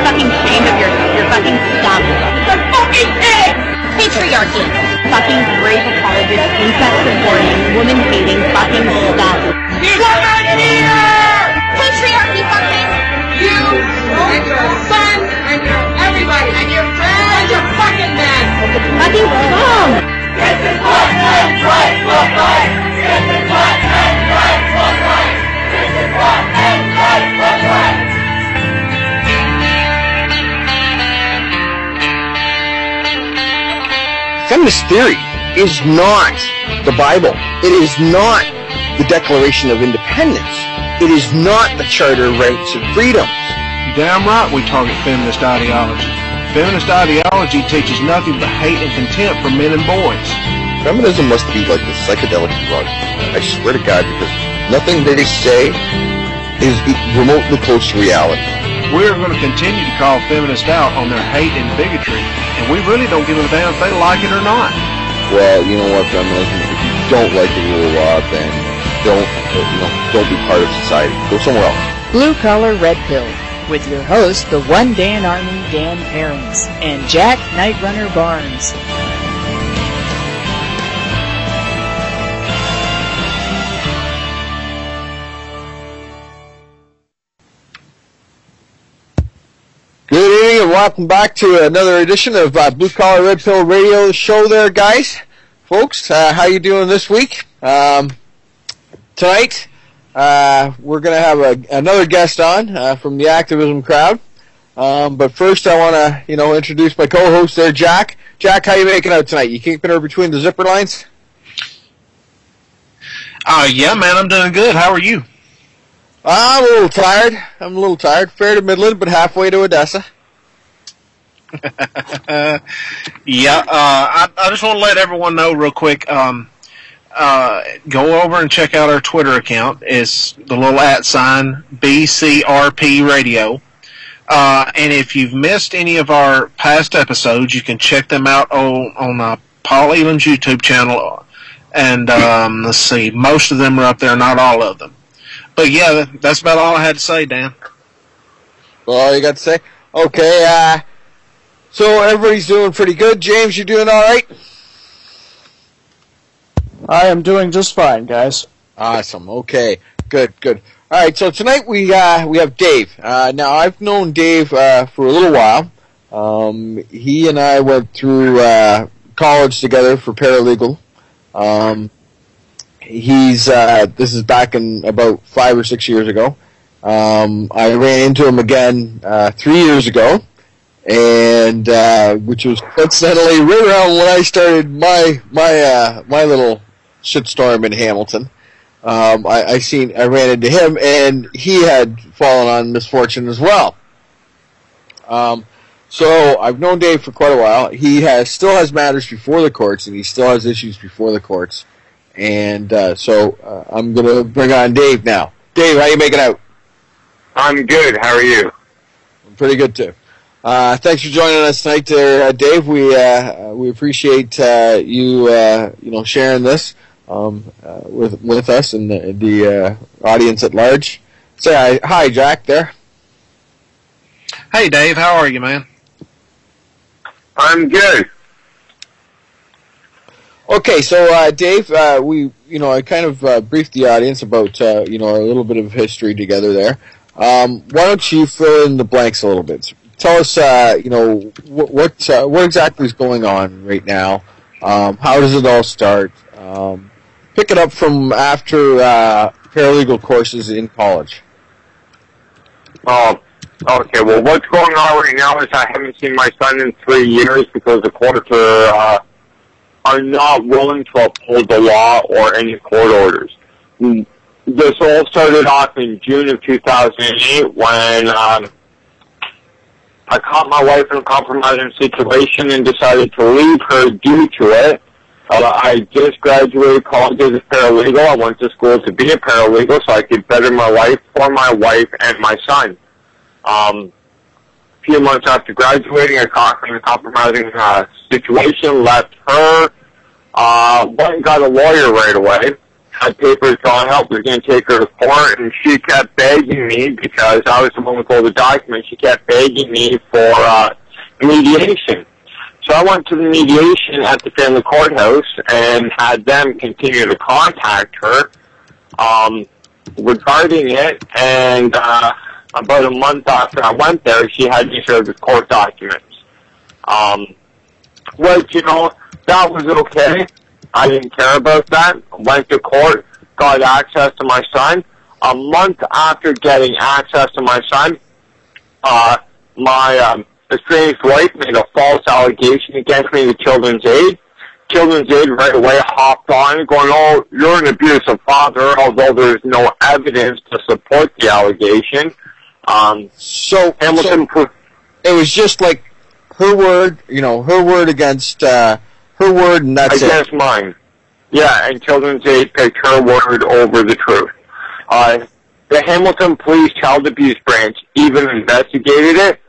fucking ashamed of your fucking scum. You're fucking pig! Patriarchy. Fucking rape apologist, incest supporting, woman hating, fucking scum. Woman here! Patriarchy, fucking. You and your son and your everybody and your friends and your fucking men. Fucking scum. This is what men's rights look like. This is what men's rights look like. This is what men's rights look like. Feminist theory is not the Bible. It is not the Declaration of Independence. It is not the Charter of Rights and Freedoms. Damn right we target feminist ideology. Feminist ideology teaches nothing but hate and contempt for men and boys. Feminism must be like a psychedelic drug. I swear to God, because nothing they say is remotely close to reality. We're going to continue to call feminists out on their hate and bigotry, and we really don't give a damn if they like it or not. Well, you know what, feminism, if you don't like the rule of law, then don't be part of society. Go somewhere else. Blue Collar Red Pill, with your host, the One Dan Army, Dan Aarons, and Jack Nightrunner Barnes. Good evening and welcome back to another edition of Blue Collar Red Pill Radio show there, guys. Folks, how you doing this week? Tonight, we're going to have another guest on from the activism crowd. But first I want to, introduce my co-host there, Jack. Jack, how you making out tonight? You keeping her between the zipper lines? Yeah, man, I'm doing good. How are you? I'm a little tired. Fair to Midland, but halfway to Odessa. Yeah, I just want to let everyone know real quick. Go over and check out our Twitter account. It's the little @ BCRP Radio. And if you've missed any of our past episodes, you can check them out on Paul Elam's YouTube channel. And let's see, most of them are up there, not all of them. But yeah, that's about all I had to say, Dan. Well, all you got to say? Okay, so everybody's doing pretty good. James, you doing all right? I am doing just fine, guys. Awesome. Okay. Good. All right. So tonight we have Dave. Now I've known Dave for a little while. He and I went through college together for paralegal. This is back in about 5 or 6 years ago. I ran into him again 3 years ago, and which was coincidentally right around when I started my little shitstorm in Hamilton. I ran into him, and he had fallen on misfortune as well. So I've known Dave for quite a while. He still has matters before the courts, and he still has issues before the courts. And so I'm going to bring on Dave now. Dave, how you making out? I'm good. How are you? I'm pretty good, too. Thanks for joining us tonight there, Dave. We appreciate you sharing this with us and the audience at large. Say hi, Jack, there. Hey, Dave. How are you, man? I'm good. Okay, so Dave, I kind of briefed the audience about a little bit of history together there. Why don't you fill in the blanks a little bit? Tell us, what exactly is going on right now? How does it all start? Pick it up from after paralegal courses in college. Okay. Well, what's going on right now is I haven't seen my son in 3 years because the courts are not willing to uphold the law or any court orders. This all started off in June of 2008 when I caught my wife in a compromising situation and decided to leave her due to it. I just graduated college as a paralegal. I went to school to be a paralegal so I could better my life for my wife and my son. A few months after graduating, I caught her in a compromising situation, left her, went and got a lawyer right away, had papers drawn up. We were going to take her to court, and she kept begging me, because I was the one with all the documents, she kept begging me for mediation. So I went to the mediation at the family courthouse and had them continue to contact her regarding it, and about a month after I went there, she had me served with court documents. Which, you know, that was okay. I didn't care about that. Went to court, got access to my son. A month after getting access to my son, my estranged wife made a false allegation against me to Children's Aid. Children's Aid right away hopped on, going, "Oh, you're an abusive father," although there's no evidence to support the allegation. So Hamilton, it was just like her word, you know, her word against her word, and that's against mine. Yeah, and Children's Aid picked her word over the truth. The Hamilton Police Child Abuse Branch even investigated it,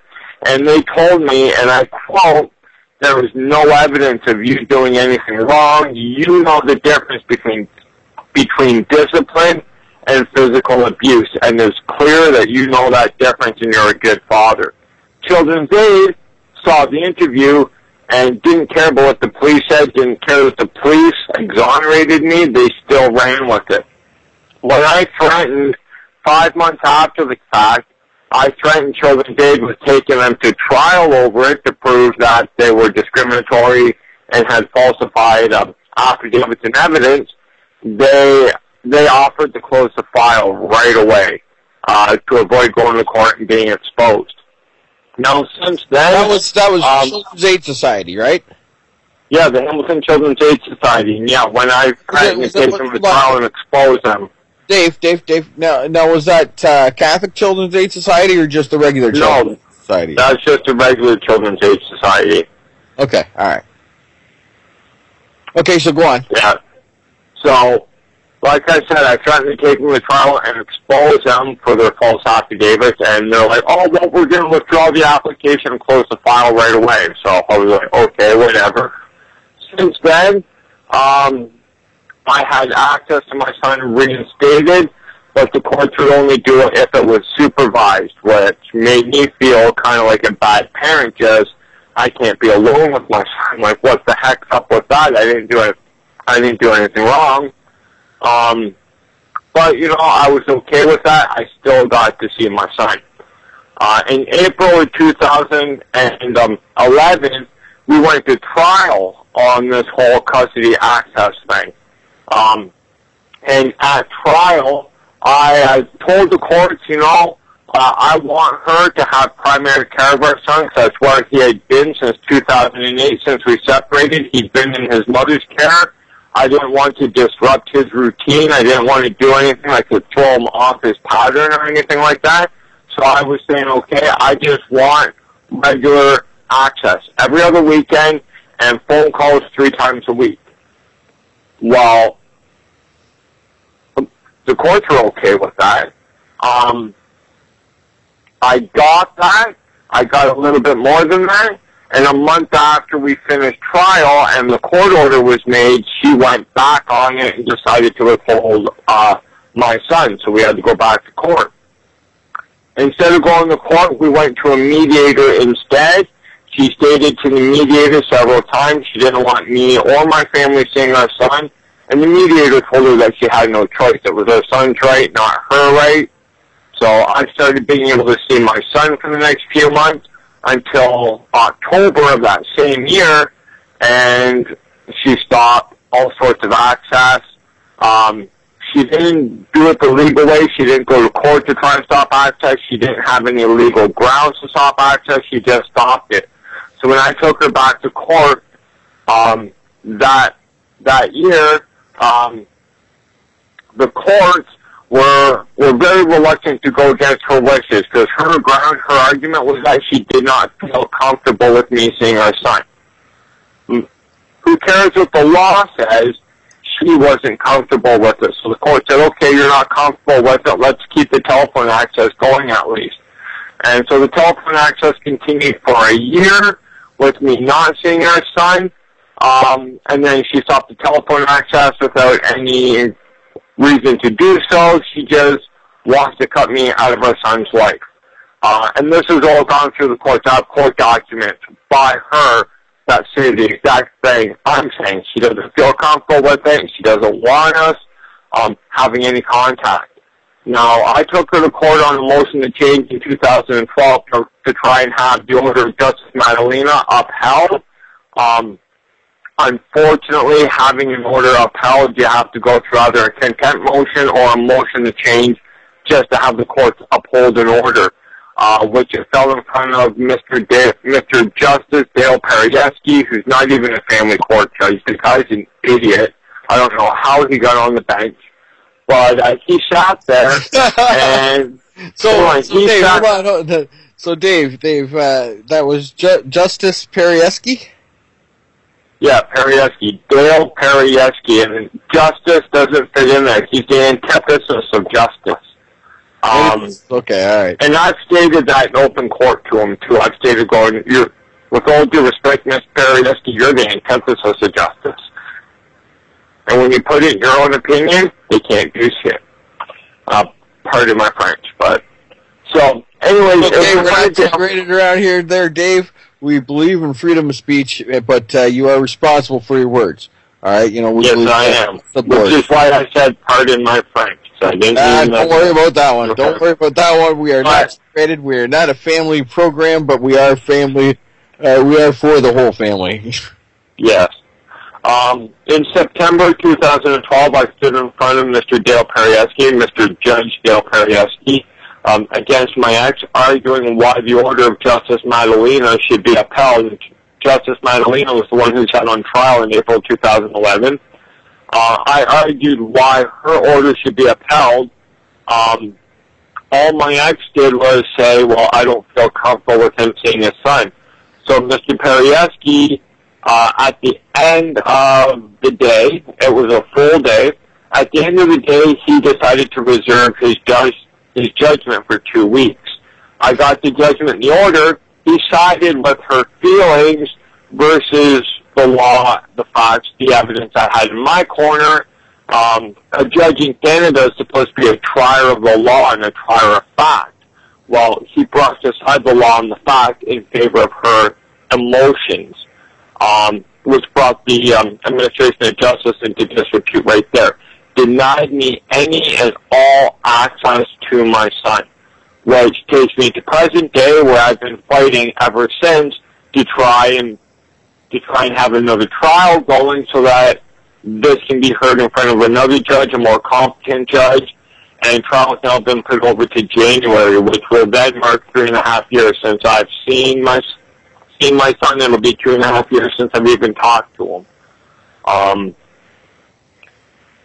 and they told me, and I quote, "There was no evidence of you doing anything wrong. You know the difference between discipline and physical abuse, and it's clear that you know that difference and you're a good father." Children's Aid saw the interview and didn't care about what the police said, didn't care that the police exonerated me, they still ran with it. When I threatened, 5 months after the fact, I threatened Children's Aid with taking them to trial over it to prove that they were discriminatory and had falsified affidavits and evidence. They offered to close the file right away to avoid going to court and being exposed. Now, since then... That was Children's Aid Society, right? Yeah, the Hamilton Children's Aid Society. And yeah, when I threatened to take them to trial and expose them... Dave, now was that Catholic Children's Aid Society or just the regular Children's Society? No, that's just a regular Children's Aid Society. Okay, alright. Okay, so go on. Yeah. So, like I said, I threatened to take them to trial and expose them for their false affidavits, and they're like, "Oh, well, we're going to withdraw the application and close the file right away." So I was like, okay, whatever. Since then, I had access to my son reinstated, but the courts would only do it if it was supervised, which made me feel kind of like a bad parent, just, I can't be alone with my son. Like, what the heck's up with that? I didn't do anything wrong. But, you know, I was okay with that. I still got to see my son. In April of 2011, we went to trial on this whole custody access thing. And at trial, I told the courts, you know, I want her to have primary care of our son, because that's where he had been since 2008. Since we separated, he'd been in his mother's care. I didn't want to disrupt his routine. I didn't want to do anything that could throw him off his pattern or anything like that. So I was saying, okay, I just want regular access every other weekend and phone calls 3 times a week. Well, the courts were okay with that. I got that. I got a little bit more than that. And a month after we finished trial and the court order was made, she went back on it and decided to withhold my son. So we had to go back to court. Instead of going to court, we went to a mediator instead. She stated to the mediator several times she didn't want me or my family seeing our son. And the mediator told her that she had no choice. It was her son's right, not her right. So I started being able to see my son for the next few months until October of that same year, and she stopped all sorts of access. She didn't do it the legal way. She didn't go to court to try and stop access. She didn't have any legal grounds to stop access. She just stopped it. So when I took her back to court that year, the courts were very reluctant to go against her wishes, because her argument was that she did not feel comfortable with me seeing our son. Who cares what the law says? She wasn't comfortable with it. So the court said, okay, you're not comfortable with it, let's keep the telephone access going at least. And so the telephone access continued for a year with me not seeing our son, and then she stopped the telephone access without any reason to do so. She just wants to cut me out of her son's life. And this has all gone through the courts. I have court documents by her that say the exact thing I'm saying. She doesn't feel comfortable with it. She doesn't want us having any contact. Now, I took her to court on a motion to change in 2012 to try and have the order of Justice Madalena upheld. Unfortunately, having an order upheld, you have to go through either a contempt motion or a motion to change just to have the courts uphold an order, which it fell in front of Mr. Justice Dale Perieski, who's not even a family court judge. The guy's an idiot. I don't know how he got on the bench, but he sat there and Dave, that was Justice Perieski? Yeah, Perieski, Dale Perieski, and justice doesn't fit in there. He's the antithesis of justice. Okay, all right. And I've stated that in open court to him, too. I've stated, with all due respect, Mr. Perieski, you're the antithesis of justice. And when you put it in your own opinion, they can't do shit. Pardon my French, but... So, anyway... Okay, we're not separated around here there, Dave. We believe in freedom of speech, but you are responsible for your words. All right, yes, I am. Which is why I said pardon my French. So I didn't don't worry about that one. Okay. Don't worry about that one. We are not separated. We are not a family program, but we are family. We are for the whole family. Yes. In September 2012, I stood in front of Mr. Dale Perieski, Mr. Judge Dale Perieski, against my ex, arguing why the order of Justice Madalena should be upheld. Justice Madalena was the one who sat on trial in April 2011. I argued why her order should be upheld. All my ex did was say, well, I don't feel comfortable with him seeing his son. So Mr. Perieski, at the end of the day, it was a full day, at the end of the day, he decided to reserve his judgment for 2 weeks. I got the judgment in the order. He sided with her feelings versus the law, the facts, the evidence I had in my corner. A judge in Canada is supposed to be a trier of the law and a trier of fact. Well, he brushed aside the law and the fact in favor of her emotions, which brought the administration of justice into disrepute right there. Denied me any and all access to my son, which takes me to present day, where I've been fighting ever since to try and have another trial going so that this can be heard in front of another judge, a more competent judge, and trial has now been put over to January, which will then mark 3.5 years since I've seen my son, and it'll be 2.5 years since I've even talked to him.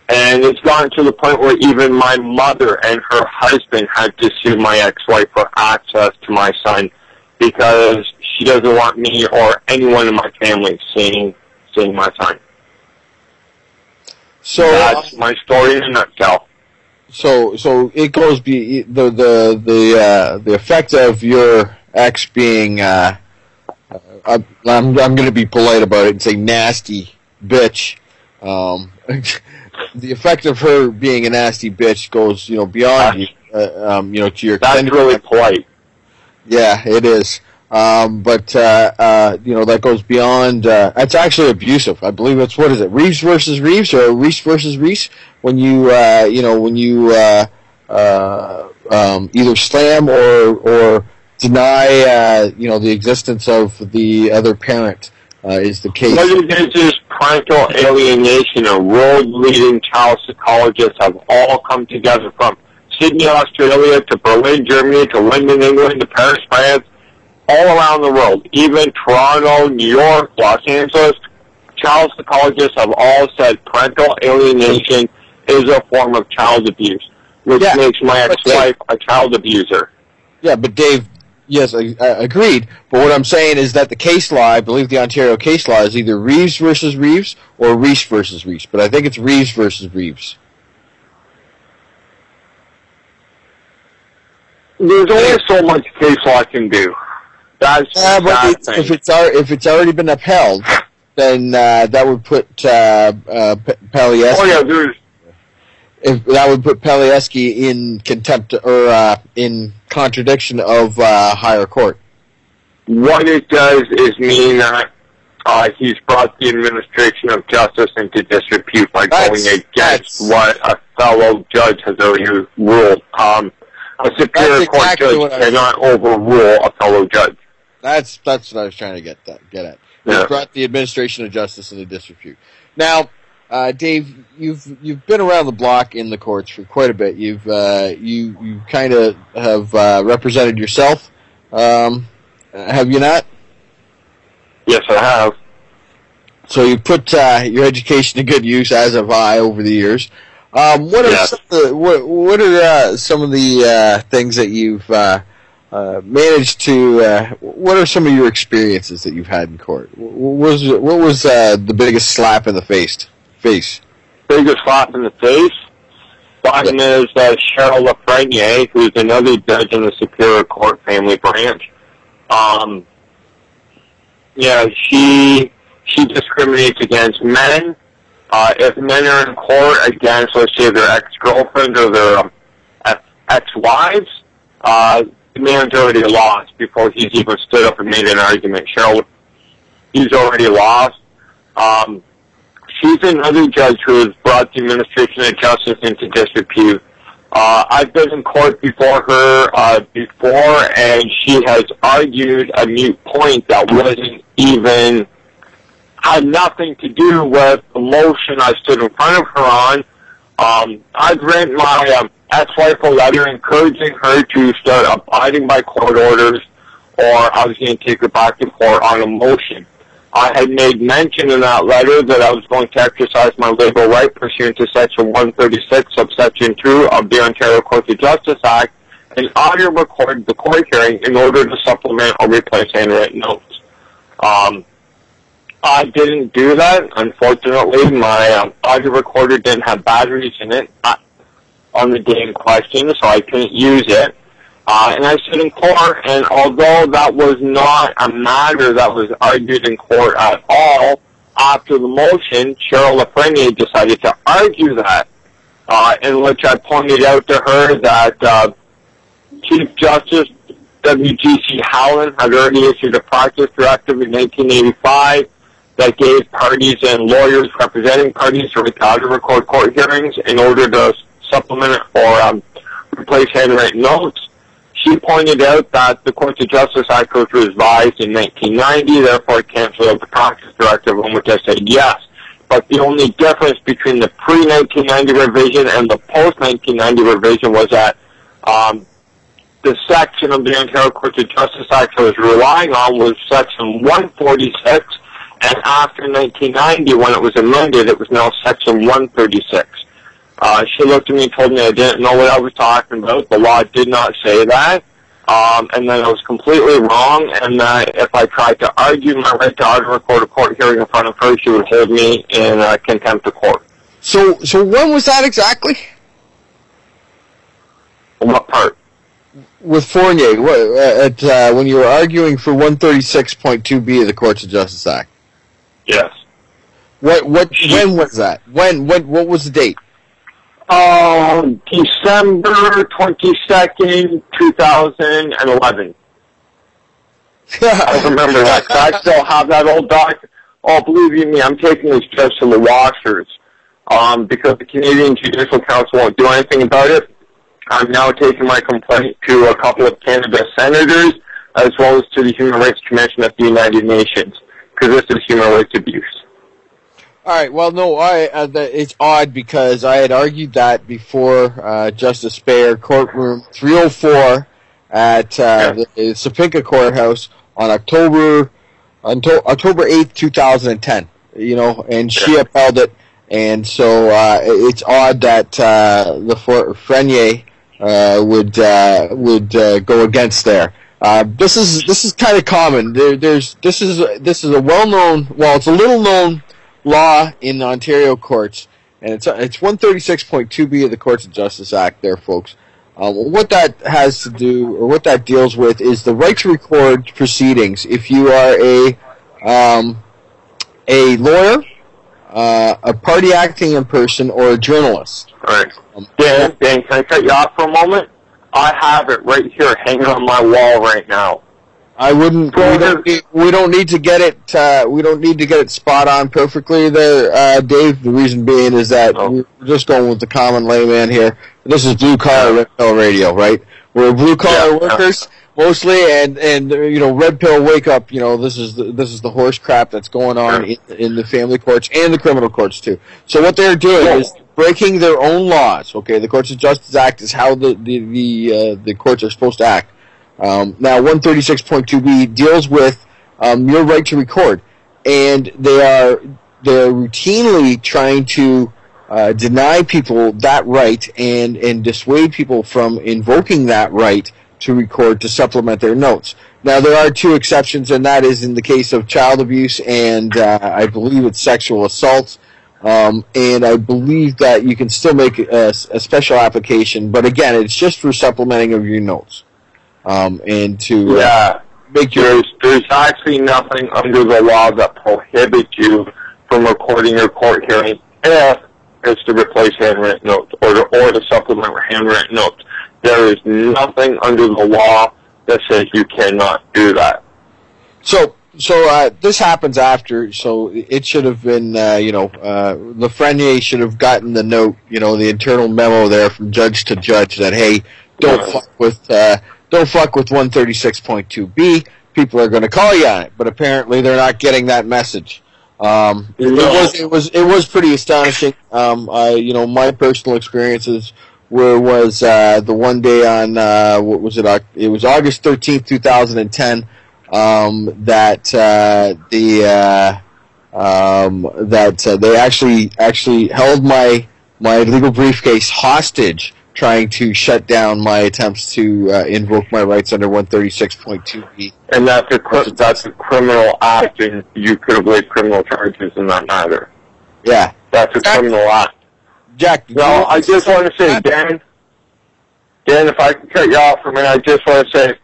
And it's gotten to the point where even my mother and her husband had to sue my ex-wife for access to my son because she doesn't want me or anyone in my family seeing my son. So that's my story in a nutshell. So it goes the effect of your ex being I'm going to be polite about it and say nasty bitch. The effect of her being a nasty bitch goes, beyond you, to your. That's really polite. Yeah, it is. But that goes beyond. It's actually abusive. I believe it's what is it, Reeves versus Reeves or Reese versus Reese? When you, either slam or deny, the existence of the other parent. Is the case. What it is parental alienation. A world-leading child psychologists have all come together from Sydney, Australia, to Berlin, Germany, to London, England, to Paris, France, all around the world. Even Toronto, New York, Los Angeles. Child psychologists have all said parental alienation is a form of child abuse, which makes my ex-wife a child abuser. Yeah, but Dave, yes, I agreed. But what I'm saying is that the case law, I believe the Ontario case law, is either Reeves versus Reeves or Reese versus Reese. But I think it's Reeves versus Reeves. There's only so much case law can do. That's but if it's already been upheld, then that would put Palliaski. Oh yeah, if that would put Palieski in contempt or in contradiction of higher court. What it does is mean that he's brought the administration of justice into disrepute by going against what a fellow judge has already ruled. A superior court judge cannot overrule a fellow judge. That's what I was trying to get at. Yeah. He's brought the administration of justice into disrepute. Now, Dave, you've been around the block in the courts for quite a bit. You kind of have represented yourself. Have you not? Yes, I have. So you put your education to good use, as have I, over the years. What are some of the things that you've managed to? What are some of your experiences that you've had in court? What was the biggest slap in the face? Biggest slap in the face? Bottom is Cheryl Lafreniere, who's another judge in the Superior Court Family Branch. She discriminates against men. If men are in court against, let's say, their ex-girlfriends or their ex-wives, the man's already lost before he's even stood up and made an argument. Cheryl, he's already lost. She's another judge who has brought the administration of justice into disrepute. I've been in court before her and she has argued a moot point that had nothing to do with the motion I stood in front of her on. I'd written my ex-wife a letter encouraging her to start abiding by court orders, or I was going to take her back to court on a motion. I had made mention in that letter that I was going to exercise my legal right pursuant to Section 136, subsection 2 of the Ontario Courts of Justice Act, and audio recorded the court hearing in order to supplement or replace handwritten notes. I didn't do that. Unfortunately, my audio recorder didn't have batteries in it on the day in question, so I couldn't use it. And I stood in court, and although that was not a matter that was argued in court at all, after the motion, Cheryl Lafreniere decided to argue that, in which I pointed out to her that Chief Justice W.G.C. Howland had already issued a practice directive in 1985 that gave parties and lawyers representing parties the right to record court hearings in order to supplement or replace handwritten notes. She pointed out that the Courts of Justice Act was revised in 1990, therefore it canceled out the practice directive, on which I said yes. But the only difference between the pre-1990 revision and the post-1990 revision was that the section of the Ontario Courts of Justice Act I was relying on was Section 146, and after 1990, when it was amended, it was now Section 136. She looked at me and told me I didn't know what I was talking about. The law did not say that. And then I was completely wrong, and that if I tried to argue my right to record a court hearing in front of her, she would hold me in contempt of court. So when was that exactly? What part? With Fournier, when you were arguing for 136.2b of the Courts of Justice Act. Yes. When was that? What was the date? December 22nd, 2011. I remember that. I still have that old doc. Oh, believe you me, I'm taking this just to the washers. Because the Canadian Judicial Council won't do anything about it. I'm now taking my complaint to a couple of Canada senators, as well as to the Human Rights Commission at the United Nations, because this is human rights abuse. All right. Well, no, it's odd because I had argued that before Justice Speyer, courtroom 304 at the Sapinka Courthouse on October 8th, 2010. You know, and she upheld it, and so it's odd that the Frenier would go against there. This is kind of common. This is a well-known, well, it's a little-known law in the Ontario courts, and it's 136.2b of the Courts of Justice Act there, folks. What that has to do, or what that deals with, is the right to record proceedings if you are a lawyer, a party acting in person, or a journalist. Right. Dan, can I cut you off for a moment? I have it right here hanging on my wall right now. I wouldn't. We don't need to get it. We don't need to get it spot on perfectly there, Dave. The reason being is that we're just going with the common layman here. This is blue collar red pill radio, right? We're blue collar workers mostly, and red pill wake up. This is the horse crap that's going on in the family courts and the criminal courts too. So what they're doing is breaking their own laws. Okay, the Courts of Justice Act is how the courts are supposed to act. Now, 136.2b deals with your right to record, and they're routinely trying to deny people that right and dissuade people from invoking that right to record to supplement their notes. Now, there are two exceptions, and that is in the case of child abuse and I believe it's sexual assault. And I believe that you can still make a special application, but again, it's just for supplementing of your notes. And to make your... There's actually nothing under the law that prohibits you from recording your court hearing if it's to replace handwritten notes or to supplement handwritten notes. There is nothing under the law that says you cannot do that. So this happens after, so it should have been, Lafreniere should have gotten the note, the internal memo there from judge to judge that, hey, don't fuck with 136.2b. People are going to call you on it, but apparently they're not getting that message. It was pretty astonishing. My personal experiences was the one day on what was it? It was August 13th, 2010. That they actually held my legal briefcase hostage, trying to shut down my attempts to invoke my rights under 136.2b. And that's a criminal act, and you could avoid criminal charges in that matter. Yeah, that's a criminal act. Jack, no, I just want to say, Dan, if I can cut you off for a minute, I just want to say,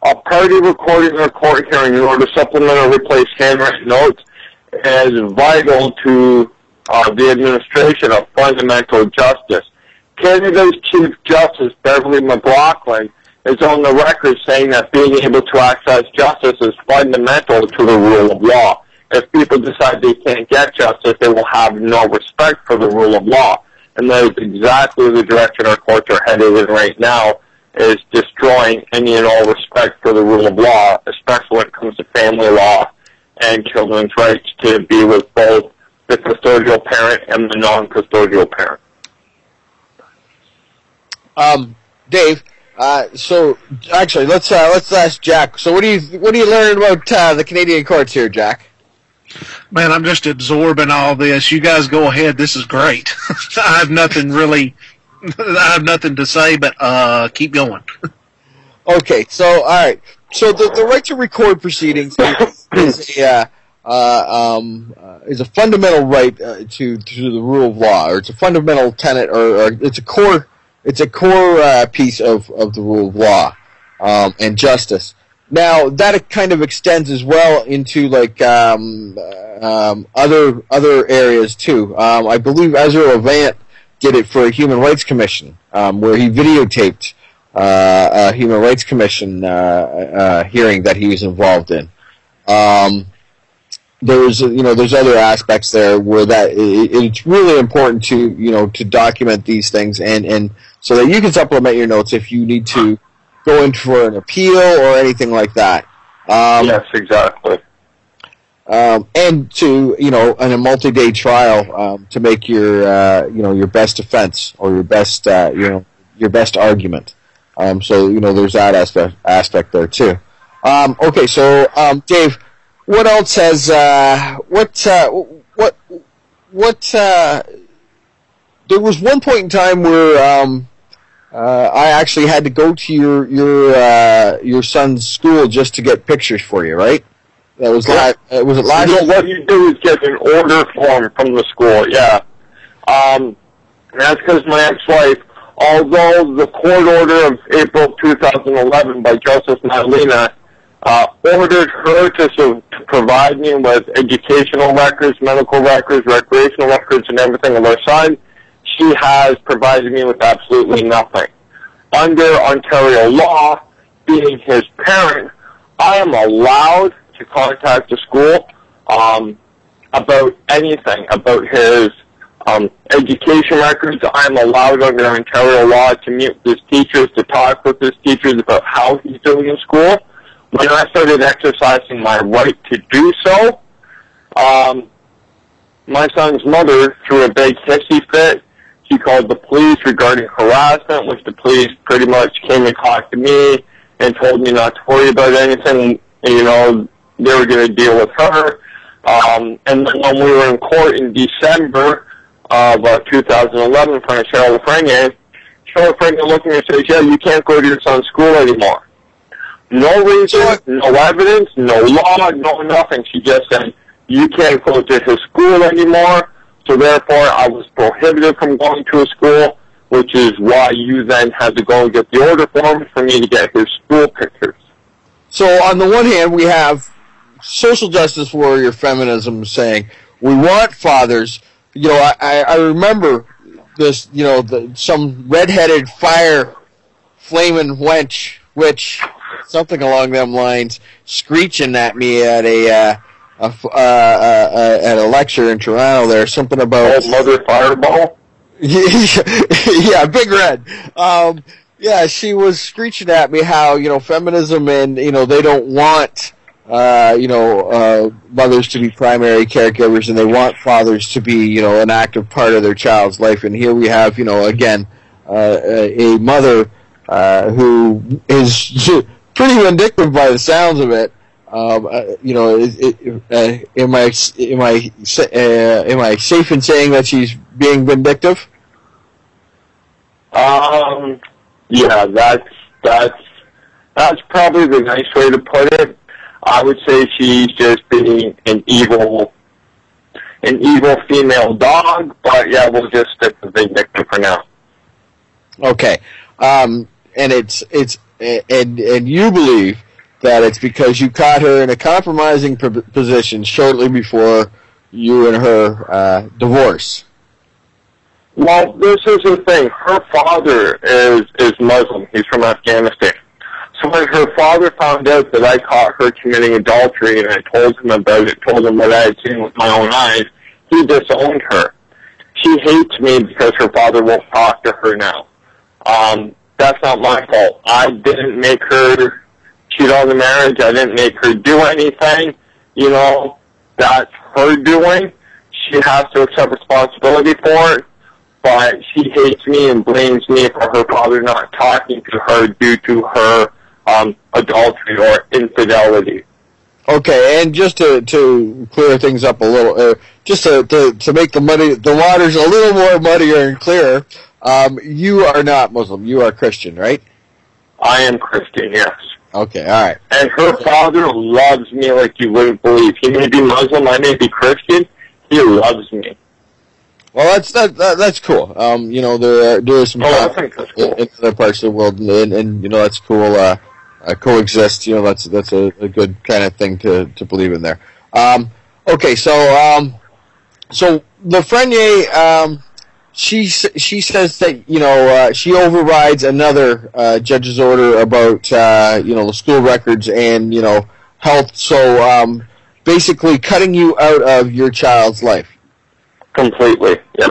a party recording their court hearing in order to supplement or replace handwritten notes is vital to the administration of fundamental justice. Canada's Chief Justice, Beverly McLaughlin, is on the record saying that being able to access justice is fundamental to the rule of law. If people decide they can't get justice, they will have no respect for the rule of law. And that is exactly the direction our courts are headed in right now, is destroying any and all respect for the rule of law, especially when it comes to family law and children's rights to be with both the custodial parent and the non-custodial parent. Dave, so actually, let's ask Jack. So what do you learn about the Canadian courts here, Jack? Man, I'm just absorbing all this. You guys go ahead. This is great. I have nothing to say, but keep going. Okay, so all right. So the right to record proceedings is a fundamental right to the rule of law, or it's a fundamental tenet, or it's a core piece of the rule of law and justice. Now that kind of extends as well into like other areas too. I believe Ezra Levant did it for a Human Rights Commission, where he videotaped a Human Rights Commission hearing that he was involved in. There's other aspects there where that it's really important to document these things and so that you can supplement your notes if you need to go in for an appeal or anything like that. Yes, exactly. And to in a multi-day trial to make your best defense or your best argument. So there's that aspect there too. Okay, so Dave, what else has there was one point in time where I actually had to go to your son's school just to get pictures for you, right? That was last. Was it last? What you do is get an order form from the school. Yeah, and that's because my ex-wife, although the court order of April 2011 by Justice Madalena ordered her to provide me with educational records, medical records, recreational records, and everything of our son, she has provided me with absolutely nothing. Under Ontario law, being his parent, I am allowed to contact the school about anything, about his education records. I'm allowed under Ontario law to meet with his teachers, to talk with his teachers about how he's doing in school. When I started exercising my right to do so, my son's mother threw a big hissy fit. She called the police regarding harassment, which the police pretty much came and talked to me and told me not to worry about anything. You know, they were going to deal with her. And then when we were in court in December of 2011 in front of Cheryl Lafreniere looked at me and said, yeah, you can't go to your son's school anymore. No reason, no evidence, no law, no nothing. She just said, you can't go to his school anymore. So therefore, I was prohibited from going to a school, which is why you then had to go and get the order form for me to get his school pictures. So on the one hand, we have social justice warrior feminism saying, we want fathers. You know, I remember this, you know, some redheaded flaming wench, which, something along them lines, screeching at me at a lecture in Toronto there, something about... Oh, Mother Fireball? Yeah, Big Red. Yeah, she was screeching at me how, you know, feminism and, you know, they don't want, mothers to be primary caregivers, and they want fathers to be, you know, an active part of their child's life. And here we have, you know, again, a mother who is pretty vindictive by the sounds of it. You know, am I safe in saying that she's being vindictive? Yeah, that's probably the nice way to put it. I would say she's just being an evil female dog, but yeah, we'll just stick with vindictive for now. Okay, and and you believe that it's because you caught her in a compromising position shortly before you and her divorce. Well, this is the thing. Her father is Muslim. He's from Afghanistan. So when her father found out that I caught her committing adultery and I told him about it, told him what I had seen with my own eyes, he disowned her. She hates me because her father won't talk to her now. That's not my fault. I didn't make her cheat on the marriage. I didn't make her do anything. You know, that's her doing. She has to accept responsibility for it. But she hates me and blames me for her father not talking to her due to her adultery or infidelity. Okay, and just to clear things up a little, just to make the waters a little more muddier and clearer, you are not Muslim. You are Christian, right? I am Christian, yes. Okay, all right. And her father loves me like you wouldn't believe. He may be Muslim, I may be Christian. He loves me. Well, that's cool. You know, there are some I think that's cool. in other parts of the world, and you know, that's cool. Coexist. You know, that's a good kind of thing to believe in there. Okay, so Lafreniere, she says that, you know, she overrides another judge's order about you know, the school records and, you know, health. So basically, cutting you out of your child's life. Completely, yeah.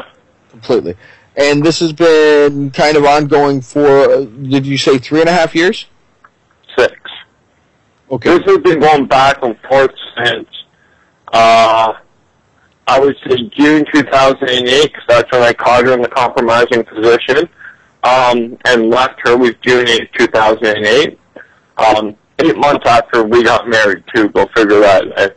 Completely. And this has been kind of ongoing for, did you say 3.5 years? 6. Okay. This has been going back and forth since, I would say June 2008, because that's when I caught her in the compromising position, and left her with June 8, 2008. 8 months after we got married, too. Go figure that out.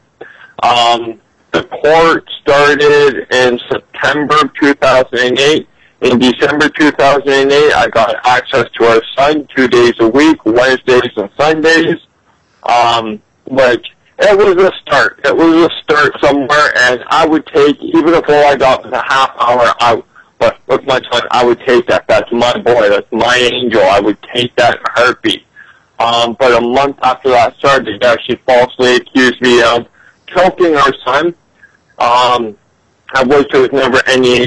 The court started in September 2008. In December 2008, I got access to our son 2 days a week, Wednesdays and Sundays. Which, it was a start. It was a start somewhere, and I would take, even if all I got was a half hour out, but with my son, I would take that. That's my boy. That's my angel. I would take that in a heartbeat. But a month after that started, she falsely accused me of choking our son, of which there was never any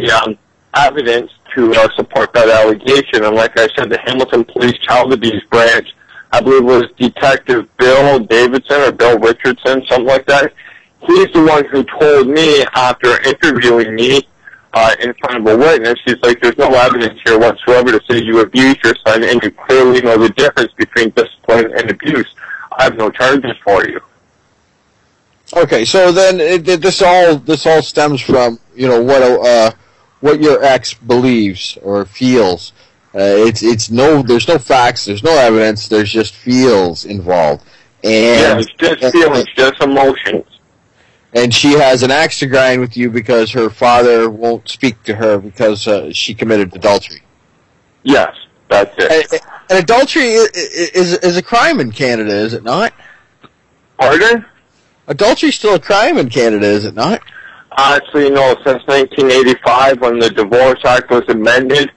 evidence to support that allegation. And like I said, the Hamilton Police Child Abuse Branch, I believe it was Detective Bill Davidson or Bill Richardson, something like that. He's the one who told me after interviewing me in front of a witness, he's like, there's no evidence here whatsoever to say you abused your son, and you clearly know the difference between discipline and abuse. I have no charges for you. Okay, so then this all stems from, you know, what your ex believes or feels. There's no facts, there's no evidence, there's just feels involved. And yeah, it's just feelings, just emotions. And she has an axe to grind with you because her father won't speak to her because she committed adultery. Yes, that's it. And adultery is a crime in Canada, is it not? Pardon? Adultery is still a crime in Canada, is it not? Actually, no, since 1985 when the Divorce Act was amended,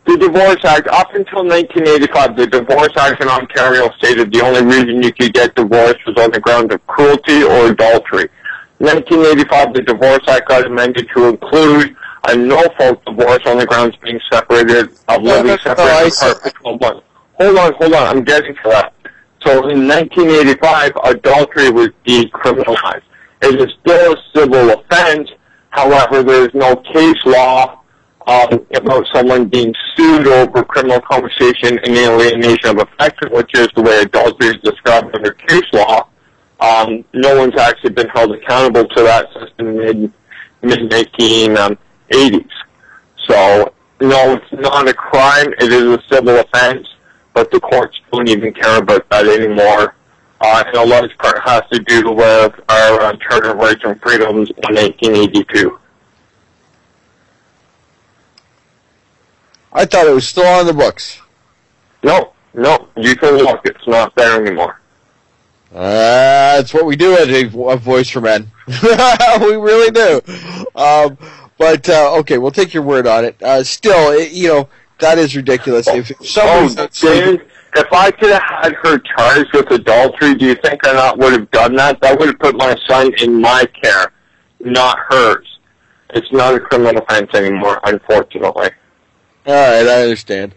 the Divorce Act, up until 1985, the Divorce Act in Ontario stated the only reason you could get divorced was on the ground of cruelty or adultery. In 1985, the Divorce Act got amended to include a no-fault divorce on the grounds being separated, of living separated apart for 12 months. Hold on, I'm getting to that. So in 1985, adultery was decriminalized. It is still a civil offense, however, there is no case law about someone being sued over criminal conversation and alienation of affection, which is the way adultery is described under case law. No one's actually been held accountable to that since the mid-1980s. So, no, it's not a crime. It is a civil offense, but the courts don't even care about that anymore. And a large part has to do with our Charter of Rights and Freedoms in 1982. I thought it was still on the books. No, you can look. It's not there anymore. That's what we do at a Voice for Men. We really do. But okay, we'll take your word on it. Still, you know, that is ridiculous. If Dan, if I could have had her charged with adultery, do you think I not would have done that? That would have put my son in my care, not hers. It's not a criminal offense anymore, unfortunately. All right, I understand.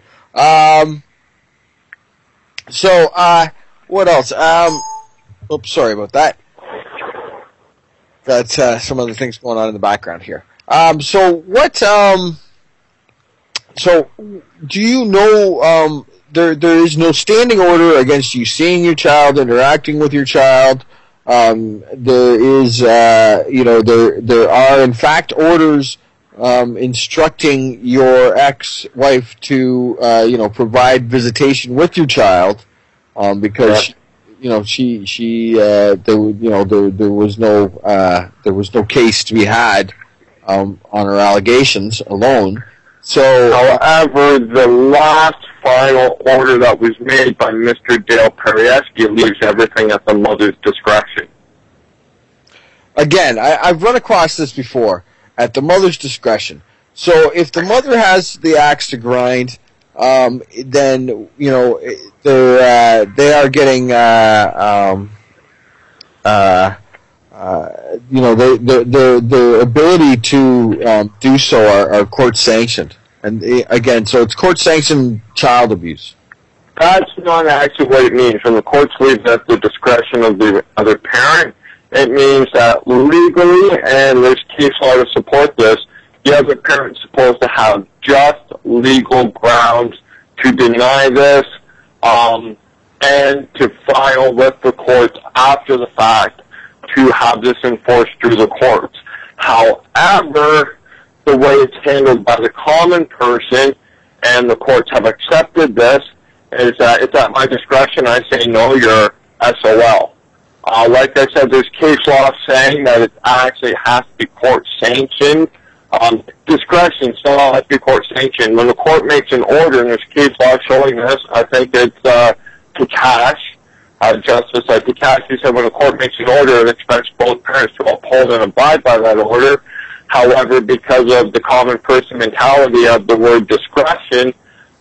What else? Oops, sorry about that. Got some other things going on in the background here. So do you know there is no standing order against you seeing your child, interacting with your child? There is, there are in fact orders instructing your ex-wife to, provide visitation with your child, because, there was no case to be had, on her allegations alone. So, however, the last final order that was made by Mr. Dale Perieski leaves everything at the mother's discretion. Again, I've run across this before. At the mother's discretion. So if the mother has the axe to grind, then they are getting their ability to do so are court sanctioned. And again, so it's court sanctioned child abuse. That's not actually what it means. When the courts leave at the discretion of the other parent, it means that legally, and there's case law to support this, the other parent's supposed to have just legal grounds to deny this, and to file with the courts after the fact to have this enforced through the courts. However, the way it's handled by the common person, and the courts have accepted this, is that it's at my discretion. I say, no, you're SOL. Like I said, there's case law saying that it actually has to be court-sanctioned. Discretion still has to be court-sanctioned. When the court makes an order, and there's case law showing this, I think it's Takash, Justice Takash, who said when the court makes an order, it expects both parents to uphold and abide by that order. However, because of the common person mentality of the word discretion,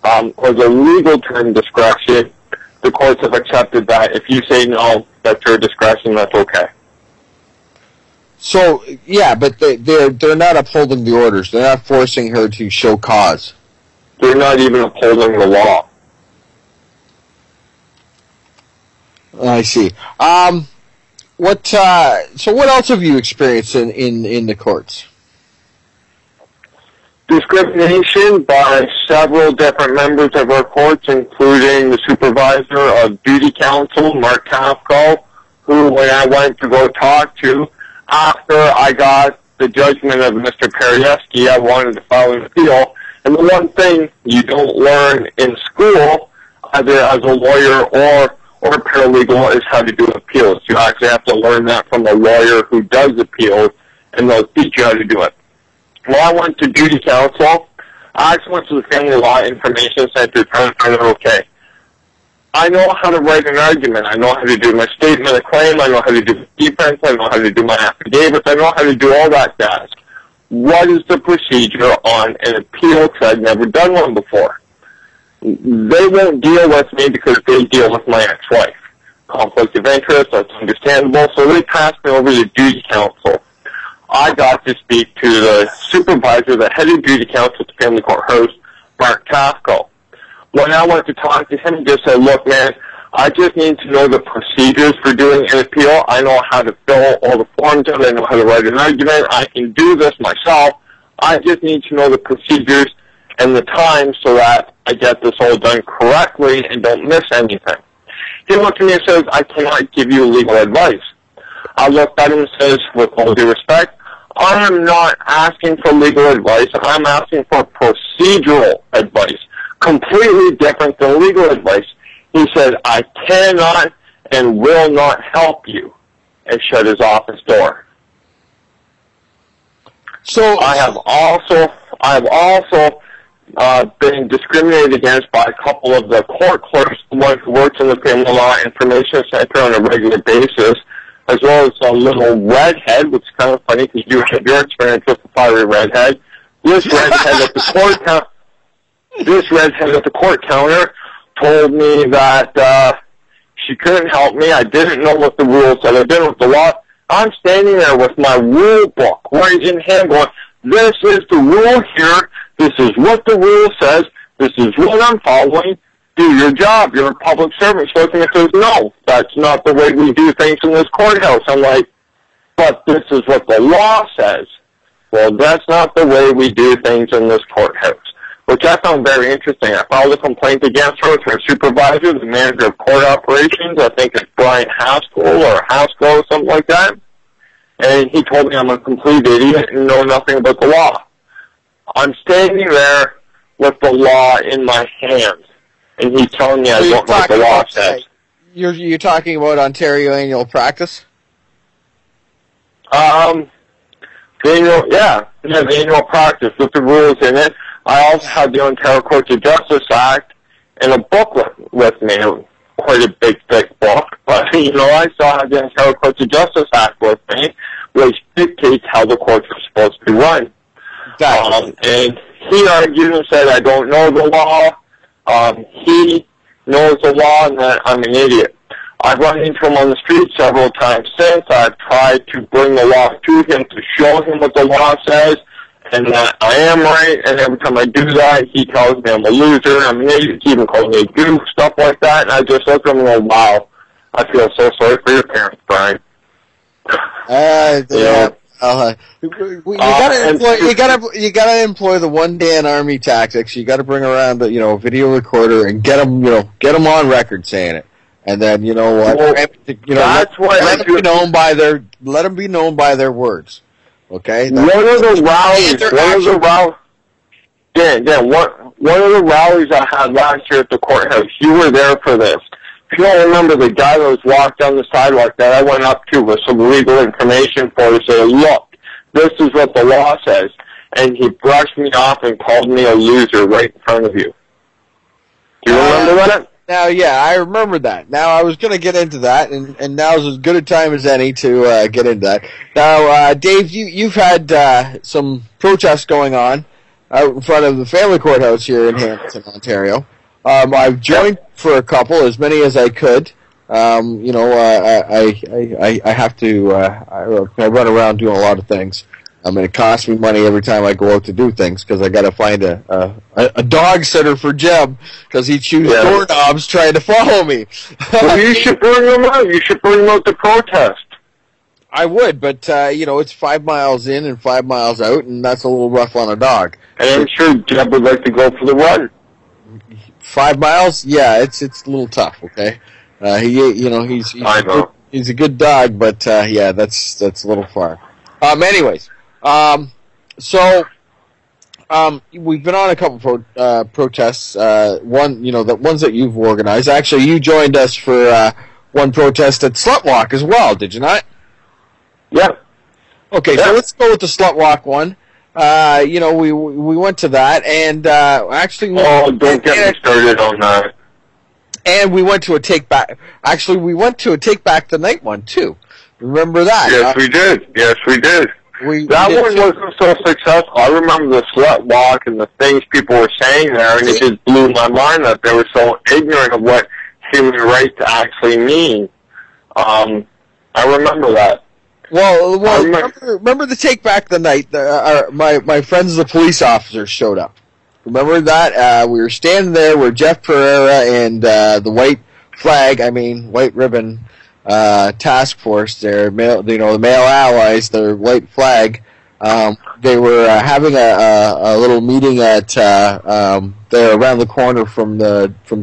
or the legal term discretion, the courts have accepted that if you say no, that's your discretion, that's okay. So yeah, but they're not upholding the orders. They're not forcing her to show cause. They're not even upholding the law. I see. So what else have you experienced in the courts? Discrimination by several different members of our courts, including the supervisor of duty counsel, Mark Kafko, who, when I went to go talk to, after I got the judgment of Mr. Perieski, I wanted to file an appeal. And the one thing you don't learn in school, either as a lawyer or paralegal, is how to do appeals. You actually have to learn that from a lawyer who does appeals, and they'll teach you how to do it. Well, I went to duty counsel. I actually went to the Family Law Information Center trying to find out, okay, I know how to write an argument. I know how to do my statement of claim. I know how to do defense. I know how to do my affidavits. I know how to do all that jazz. What is the procedure on an appeal? Because I've never done one before. They won't deal with me because they deal with my ex-wife. Conflict of interest, that's understandable. So they passed me over to duty counsel. I got to speak to the supervisor, the head of duty counsel at the family courthouse, Mark Kafko. When I went to talk to him, he just said, look, man, I just need to know the procedures for doing an appeal. I know how to fill all the forms out. I know how to write an argument. I can do this myself. I just need to know the procedures and the time so that I get this all done correctly and don't miss anything. He looked at me and says, I cannot give you legal advice. I looked at him and says, with all due respect, I am not asking for legal advice. I'm asking for procedural advice, completely different than legal advice. He said, I cannot and will not help you, and shut his office door. So I have also been discriminated against by a couple of the court clerks, the one who works in the Family Law Information Center on a regular basis, as well as a little redhead, which is kind of funny because you had your experience with the fiery redhead. This redhead at the court counter told me that she couldn't help me. I didn't know what the rules said. I didn't know what the law. I'm standing there with my rule book right in hand going, this is the rule here. This is what the rule says. This is what I'm following. Do your job. You're a public servant. So it says, no, that's not the way we do things in this courthouse. I'm like, but this is what the law says. Well, that's not the way we do things in this courthouse, which I found very interesting. I filed a complaint against her with her supervisor, the manager of court operations. I think it's Brian Haskell or Haskell or something like that. And he told me I'm a complete idiot and know nothing about the law. I'm standing there with the law in my hands, and he's telling me I don't know what the law says. You're talking about Ontario annual practice? The annual practice with the rules in it. I also had the Ontario Courts of Justice Act and a booklet with me, quite a big, thick book. But, I still have the Ontario Courts of Justice Act with me, which dictates how the courts are supposed to be run. And he argued and said, I don't know the law. He knows the law and that I'm an idiot. I've run into him on the street several times since. I've tried to bring the law to him to show him what the law says and that I am right. And every time I do that, he tells me I'm a loser, I'm an idiot. He even calls me a goof, stuff like that. And I just look at him and go, wow, I feel so sorry for your parents, Brian. You gotta employ the one Dan Army tactics. You gotta bring around the video recorder and get them on record saying it, and then what? Well, that's why let them be known by their words. Okay. One of the rallies I had last year at the courthouse, you were there for this. If you don't remember the guy that was walked down the sidewalk that I went up to with some legal information for to say, look, this is what the law says. And he brushed me off and called me a loser right in front of you. Do you remember that? Now, yeah, I remember that. Now, I was going to get into that, and now's as good a time as any to get into that. Now, Dave, you've had some protests going on out in front of the family courthouse here in Hamilton, Ontario. I've joined for a couple, as many as I could. You know, I have to, I run around doing a lot of things. And it costs me money every time I go out to do things because I got to find a dog sitter for Jeb because he chews doorknobs trying to follow me. Well, you should bring him out. You should bring him out to protest. I would, but you know, it's 5 miles in and 5 miles out, and that's a little rough on a dog. And I'm sure Jeb would like to go for the run. 5 miles? Yeah, it's a little tough. Okay, he's a good dog, but yeah, that's a little far. Anyways. We've been on a couple protests. One, you know, the ones that you've organized. Actually, you joined us for one protest at Slut Walk as well, did you not? Yeah. Okay, so let's go with the Slut Walk one. You know, we went to that, and actually... don't get me started on that. And we went to a Take Back... Actually, we went to a Take Back the Night one, too. Remember that? Yes, we did. Yes, we did. That one wasn't so successful. I remember the Slut Walk and the things people were saying there, and it just blew my mind that they were so ignorant of what human rights actually mean. I remember that. Well, remember the Take Back the Night? My friends, the police officers, showed up. Remember that? We were standing there with Jeff Pereira and the white ribbon task force, the male allies, their white flag. They were having a little meeting at there around the corner from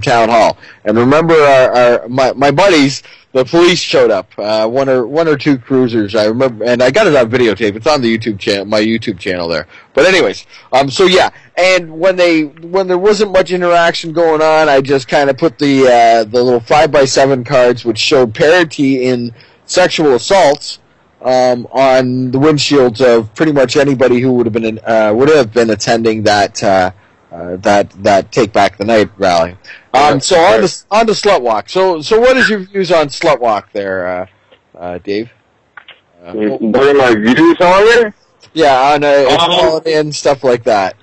town hall. And remember, my buddies, the police showed up. One or two cruisers, I remember, and I got it on videotape. It's on the YouTube channel, my YouTube channel there. But anyways, so yeah. And when there wasn't much interaction going on, I just kind of put the little 5x7 cards, which showed parity in sexual assaults, on the windshields of pretty much anybody who would have been attending that Take Back the Night rally. So on to Slut Walk. So what is your views on Slut Walk there, Dave? What are my views on it? Yeah, on equality and stuff like that.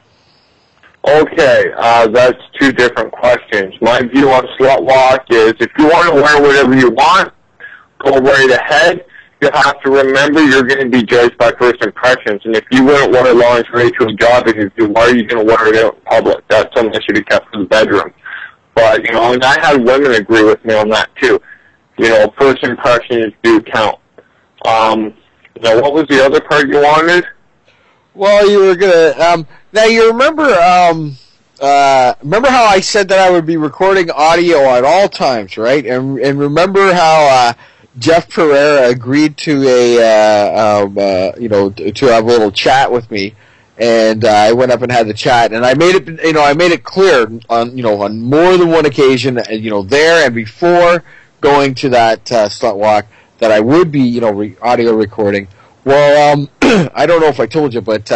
Okay, that's two different questions. My view on Slut Walk is if you want to wear whatever you want, go right ahead. You have to remember you're going to be judged by first impressions, and if you wouldn't wear lingerie to a job interview, why are you going to wear it out in public? That's something that should be kept in the bedroom. But, you know, and I had women agree with me on that, too. You know, first impressions do count. Now, what was the other part you wanted? Well, you were going to... now, you remember how I said that I would be recording audio at all times, right? And remember how... Jeff Pereira agreed to to have a little chat with me, and I went up and had the chat, and I made it clear on more than one occasion, there and before going to that Slut Walk that I would be, audio recording. Well, I don't know if I told you, but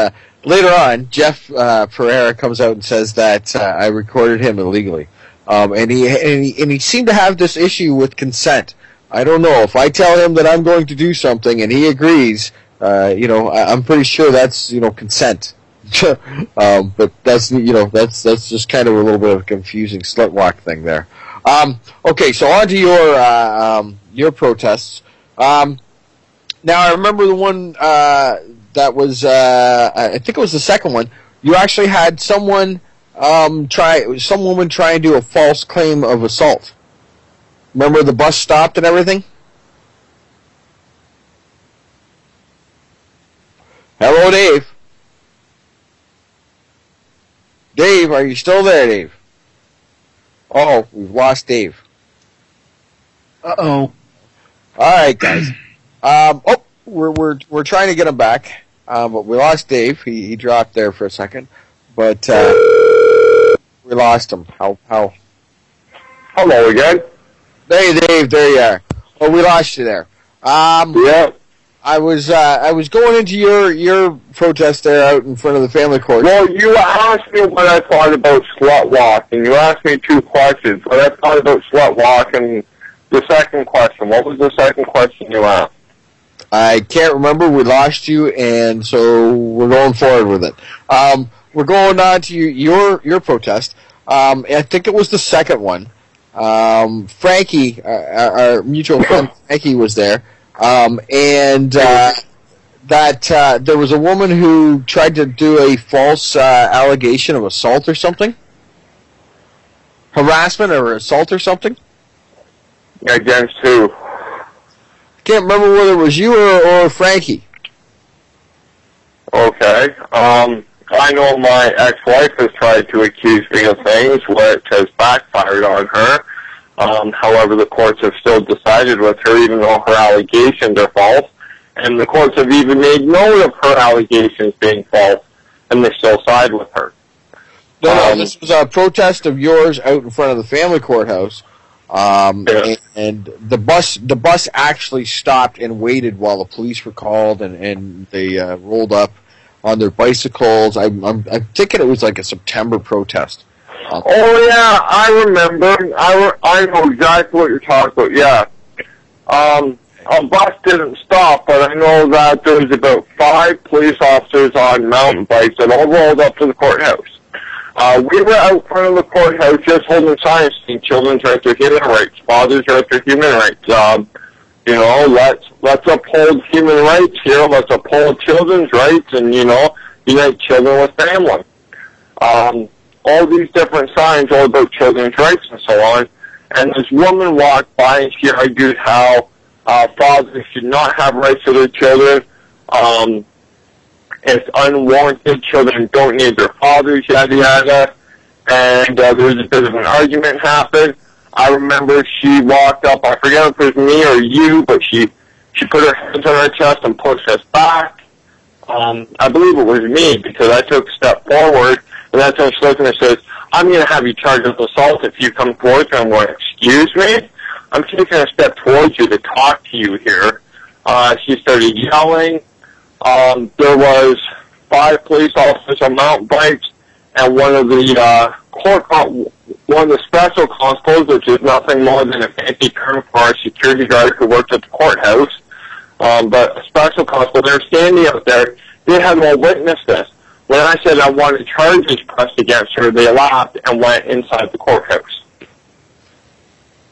later on, Jeff Pereira comes out and says that I recorded him illegally, and he seemed to have this issue with consent. I don't know. If I tell him that I'm going to do something and he agrees, I'm pretty sure that's, consent. But that's, that's just kind of a little bit of a confusing Slut Walk thing there. Okay, so on to your protests. Now I remember the one, that was, I think it was the second one. You actually had some woman try and do a false claim of assault. Remember the bus stopped and everything? Hello, Dave. Dave, are you still there, Dave? Oh, we've lost Dave. Uh-oh. All right, guys. We're trying to get him back, but we lost Dave. He dropped there for a second, but we lost him. How? Hello again. Hey, Dave, there you are. Oh, we lost you there. Yeah. I was going into your protest there out in front of the family court. Well, you asked me what I thought about Slut Walk, and you asked me two questions. What I thought about Slut Walk, and the second question. What was the second question you asked? I can't remember. We lost you, and so we're going forward with it. We're going on to your protest. I think it was the second one. Frankie, our mutual friend Frankie, was there, and that there was a woman who tried to do a false allegation of assault or something, harassment or assault or something. Against who? Can't remember whether it was you or Frankie. Okay. I know my ex-wife has tried to accuse me of things, which has backfired on her. However, the courts have still decided with her, even though her allegations are false. And the courts have even made note of her allegations being false, and they still side with her. No, this was a protest of yours out in front of the family courthouse. And the bus actually stopped and waited while the police were called, and they rolled up on their bicycles. I'm thinking it was like a September protest. Oh yeah, I remember. I know exactly what you're talking about. Yeah, a bus didn't stop, but I know that there was about 5 police officers on mountain bikes that all rolled up to the courthouse. We were out front of the courthouse just holding signs saying children's rights are human rights, fathers' rights are human rights. Let's uphold human rights here. Let's uphold children's rights, and unite children with family. All these different signs all about children's rights and so on. And this woman walked by and she argued how fathers should not have rights to their children. It's unwarranted. Children don't need their fathers, yada yada. And there was a bit of an argument happen. I remember she walked up. I forget if it was me or you, but she put her hands on her chest and pushed us back. I believe it was me because I took a step forward, and that's when she looked and says, "I'm going to have you charged with assault if you come towards me." I'm going, "Excuse me? I'm taking a step towards you to talk to you here." She started yelling. There was 5 police officers on mountain bikes, and one of the special constables, which is nothing more than a fancy term for our security guard who worked at the courthouse. But a special constable, they were standing out there. They had all witnessed this. When I said I wanted charges pressed against her, they laughed and went inside the courthouse.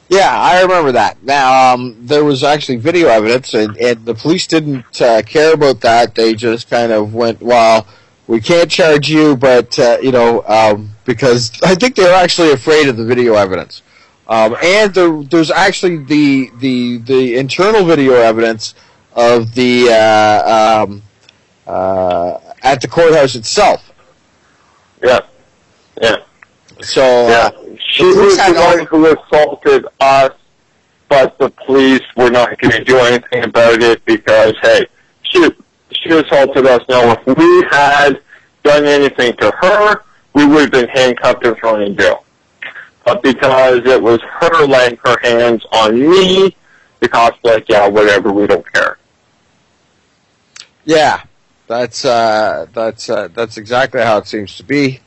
Yeah, I remember that. Now, there was actually video evidence, and the police didn't care about that. They just kind of went, well, we can't charge you, but, because I think they were actually afraid of the video evidence. And there's actually the internal video evidence of the at the courthouse itself. Yeah. So she was the one who assaulted us, but the police were not going to do anything about it because, hey, she assaulted us. Now, if we had done anything to her, we would have been handcuffed and thrown in jail. But because it was her laying her hands on me, the cops were like, yeah, whatever, we don't care. Yeah, that's exactly how it seems to be.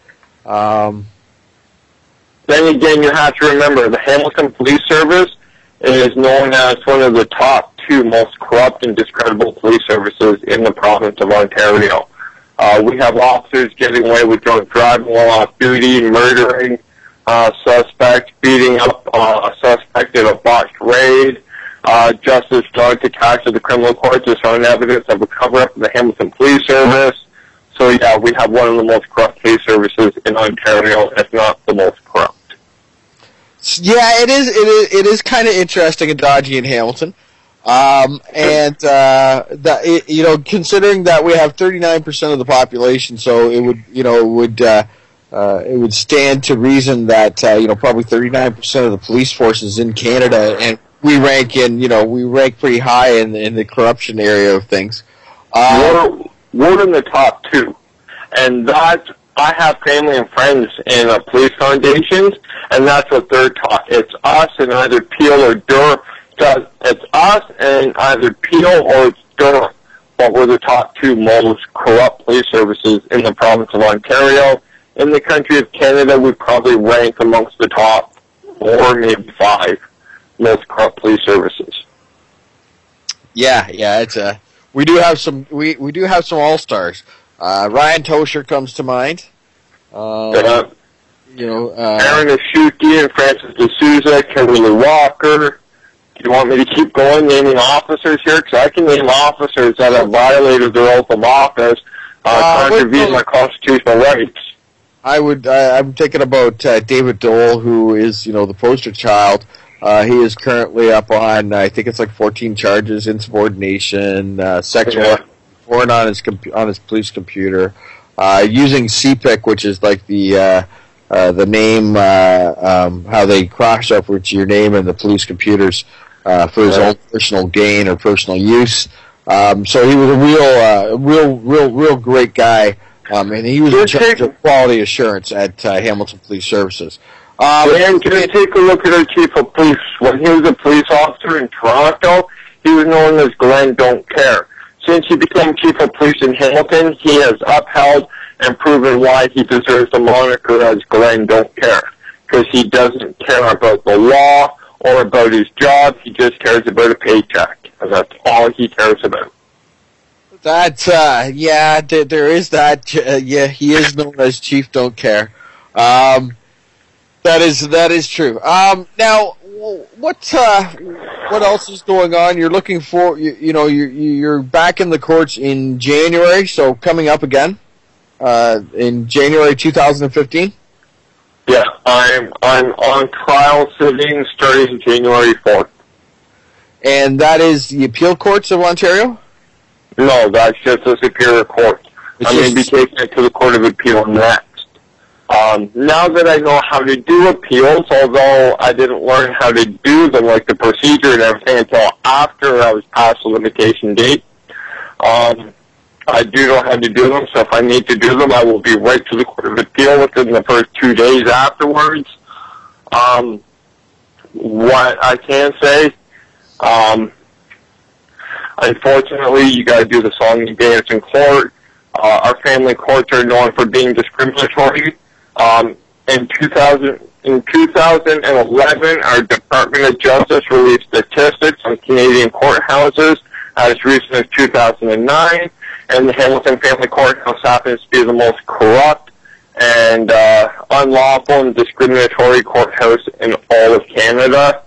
Then again, you have to remember, the Hamilton Police Service is known as one of the top 2 most corrupt and discreditable police services in the province of Ontario. We have officers getting away with drunk driving while off duty, murdering suspects, beating up a suspect in a botched raid. Justice Doug attached to the criminal courts is found evidence of a cover-up of the Hamilton Police Service. So yeah, we have one of the most corrupt police services in Ontario, if not the most corrupt. Yeah, it is kind of interesting and dodgy in Hamilton. Considering that we have 39% of the population, so it would stand to reason that probably 39% of the police force is in Canada, and we rank pretty high in the corruption area of things. We're in the top 2, and that's. I have family and friends in police foundations, and that's what they're taught. It's us and either Peel or Durham. It's us and either Peel or it's Durham. But we're the top 2 most corrupt police services in the province of Ontario. In the country of Canada, we probably rank amongst the top 4, maybe 5 most corrupt police services. Yeah, we do have some all-stars. Ryan Tosher comes to mind. Aaron Ashuki and Francis D'Souza, Kimberly Walker. Do you want me to keep going naming officers here? Because I can name officers that have violated their oath of office, contravened my constitutional rights. I'm thinking about David Dole, who is, the poster child. He is currently up on, I think it's like 14 charges, insubordination, sexual, porn on his police computer, using CPIC, which is like the name, how they cross-reference your name in the police computers for his own personal gain or personal use. So he was a real great guy, and he was in charge of quality assurance at Hamilton Police Services. And can you take a look at our chief of police? When he was a police officer in Toronto, he was known as Glenn Don't Care. Since he became chief of police in Hamilton, he has upheld and proven why he deserves the moniker as Glenn Don't Care. Because he doesn't care about the law or about his job, he just cares about a paycheck. And that's all he cares about. There is that. He is known as Chief Don't Care. That is true. Now, what else is going on? You're looking for, you're back in the courts in January, so coming up again in January 2015. Yeah, I'm on trial sitting starting January 4th. And that is the appeal courts of Ontario? No, that's just the Superior Court. I'm going to be taking it to the Court of Appeal next. Now that I know how to do appeals, although I didn't learn how to do them, like the procedure and everything, until after I was past the limitation date, I do know how to do them, so if I need to do them, I will be right to the Court of Appeal within the first 2 days afterwards. What I can say, unfortunately, you got to do the song and dance in court. Our family courts are known for being discriminatory. In 2011, our Department of Justice released statistics on Canadian courthouses as recent as 2009, and the Hamilton Family Courthouse happens to be the most corrupt and unlawful and discriminatory courthouse in all of Canada.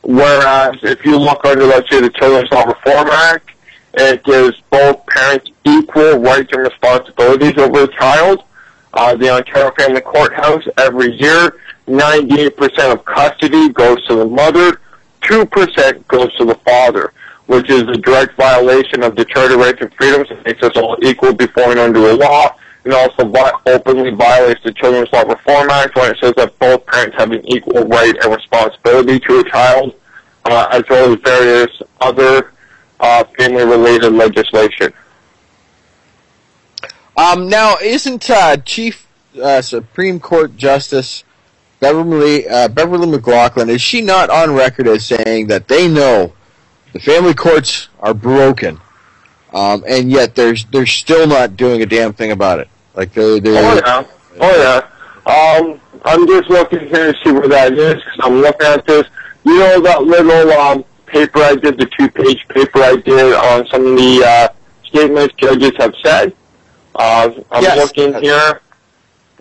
Whereas, if you look under, let's say, the Children's Law Reform Act, it gives both parents equal rights and responsibilities over a child. The Ontario Family Courthouse, every year, 98% of custody goes to the mother, 2% goes to the father, which is a direct violation of the Charter of Rights and Freedoms. It makes us all equal before and under the law, and also openly violates the Children's Law Reform Act when it says that both parents have an equal right and responsibility to a child, as well as various other family-related legislation. Now, isn't Chief Supreme Court Justice Beverly McLaughlin, is she not on record as saying that they know the family courts are broken, and yet they're still not doing a damn thing about it? Like I'm just looking here to see where that is, because I'm looking at this. You know that little paper I did, the 2-page paper I did on some of the statements judges have said? I'm looking here.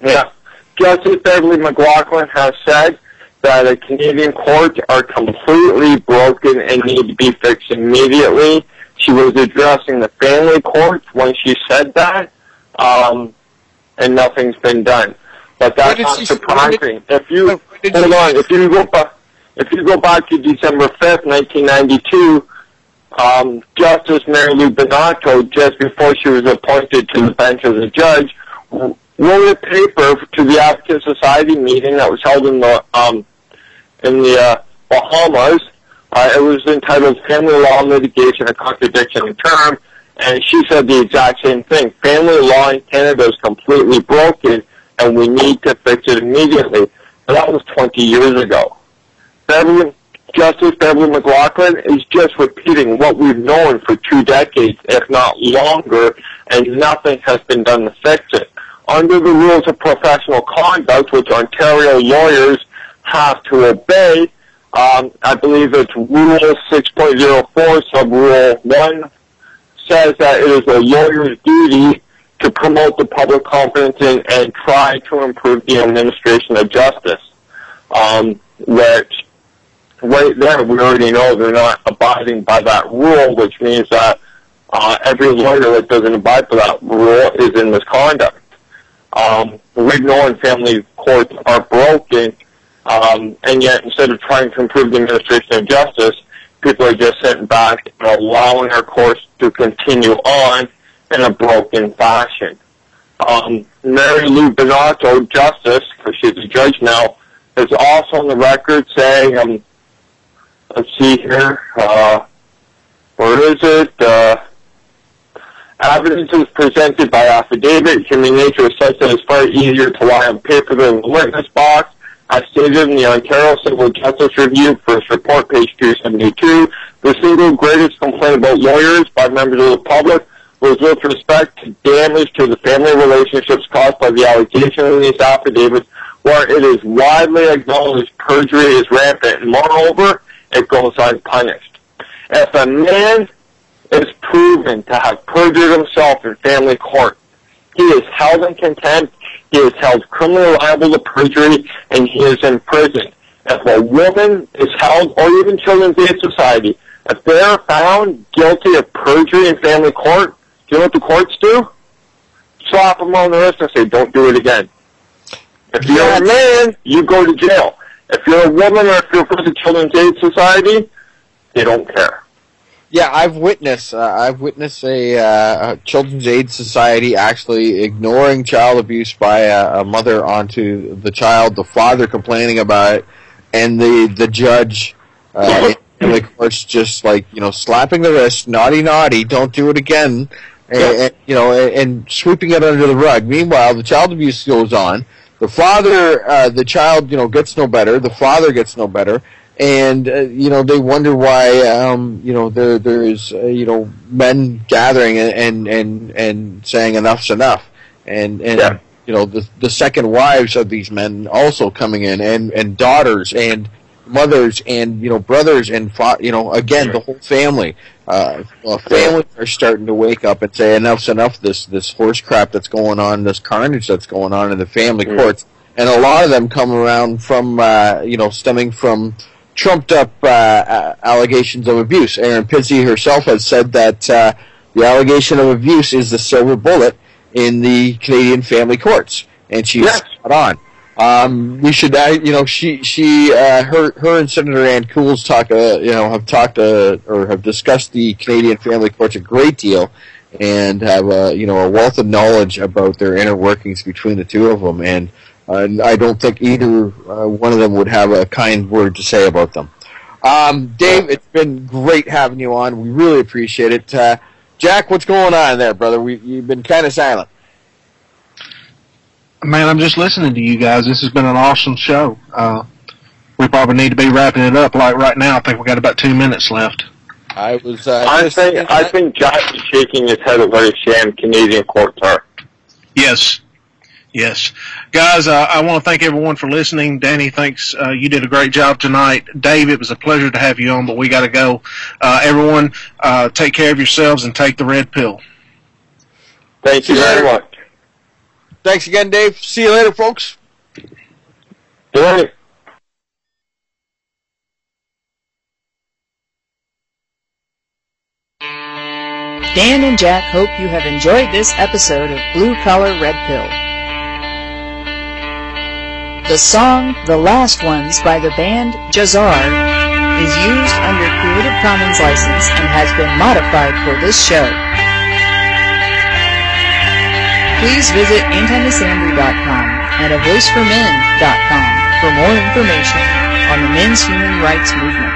Yeah. Justice Beverly McLaughlin has said that the Canadian courts are completely broken and need to be fixed immediately. She was addressing the family courts when she said that, and nothing's been done. But that's not surprising. If you go back to December 5th, 1992, Justice Mary Lou Donato, just before she was appointed to the bench as a judge, wrote a paper to the Advocate Society meeting that was held in the Bahamas. It was entitled Family Law Litigation, a Contradiction in Term, and she said the exact same thing. Family law in Canada is completely broken, and we need to fix it immediately. And that was 20 years ago. Justice Beverly McLaughlin is just repeating what we've known for 2 decades, if not longer, and nothing has been done to fix it. Under the rules of professional conduct, which Ontario lawyers have to obey, I believe it's Rule 6.04, Sub-Rule 1, says that it is a lawyer's duty to promote the public confidence and try to improve the administration of justice, which right there we already know they're not abiding by that rule, which means that every lawyer that doesn't abide by that rule is in misconduct. We've known family courts are broken, and yet instead of trying to improve the administration of justice, people are just sitting back and allowing our courts to continue on in a broken fashion. Mary Lou Donato, Justice, because she's a judge now, is also on the record saying, let's see here, where is it? Evidence is presented by affidavit. Human nature is such that it's far easier to lie on paper than in the witness box. As stated in the Ontario Civil Justice Review, first report, page 272, the single greatest complaint about lawyers by members of the public was with respect to damage to the family relationships caused by the allegation in these affidavits, where it is widely acknowledged perjury is rampant, and moreover, it goes unpunished. If a man is proven to have perjured himself in family court, he is held in contempt, he is held criminally liable to perjury, and he is imprisoned. If a woman is held, or even Children's Aid Society, if they are found guilty of perjury in family court, do you know what the courts do? Slap them on the wrist and say, don't do it again. If you're a man, you go to jail. If you're a woman or if you're for the Children's Aid Society, they don't care. Yeah, I've witnessed a Children's Aid Society actually ignoring child abuse by a mother onto the child, the father complaining about it, and the judge in the courts just slapping the wrist, naughty, don't do it again, and sweeping it under the rug. Meanwhile, the child abuse goes on. The father, the child, gets no better. The father gets no better. And, they wonder why, there's men gathering and saying enough's enough. And the second wives of these men also coming in and daughters and mothers and, brothers and, again, the whole family. Families are starting to wake up and say enough's enough, this horse crap that's going on, this carnage that's going on in the family courts. And a lot of them come around from, stemming from trumped up allegations of abuse. Erin Pizzey herself has said that the allegation of abuse is the silver bullet in the Canadian family courts, and she's spot on. We should, her and Senator Ann Cools have discussed the Canadian family courts a great deal, and have a wealth of knowledge about their inner workings between the two of them, and I don't think either one of them would have a kind word to say about them. Dave, it's been great having you on. We really appreciate it. Jack, what's going on there, brother? You've been kind of silent. Man, I'm just listening to you guys. This has been an awesome show. We probably need to be wrapping it up like right now. I think we got about 2 minutes left. I think Jack is shaking his head at what a sham Canadian courts are. Yes. Guys, I want to thank everyone for listening. Danny, thanks. You did a great job tonight. Dave, it was a pleasure to have you on, but we got to go. Everyone, take care of yourselves and take the red pill. Thank you very much. Thanks again, Dave. See you later, folks. Good night. Dan and Jack hope you have enjoyed this episode of Blue Collar Red Pill. The song The Last Ones by the band Jazar is used under Creative Commons license and has been modified for this show. Please visit antinassembly.com and avoiceformen.com for more information on the men's human rights movement.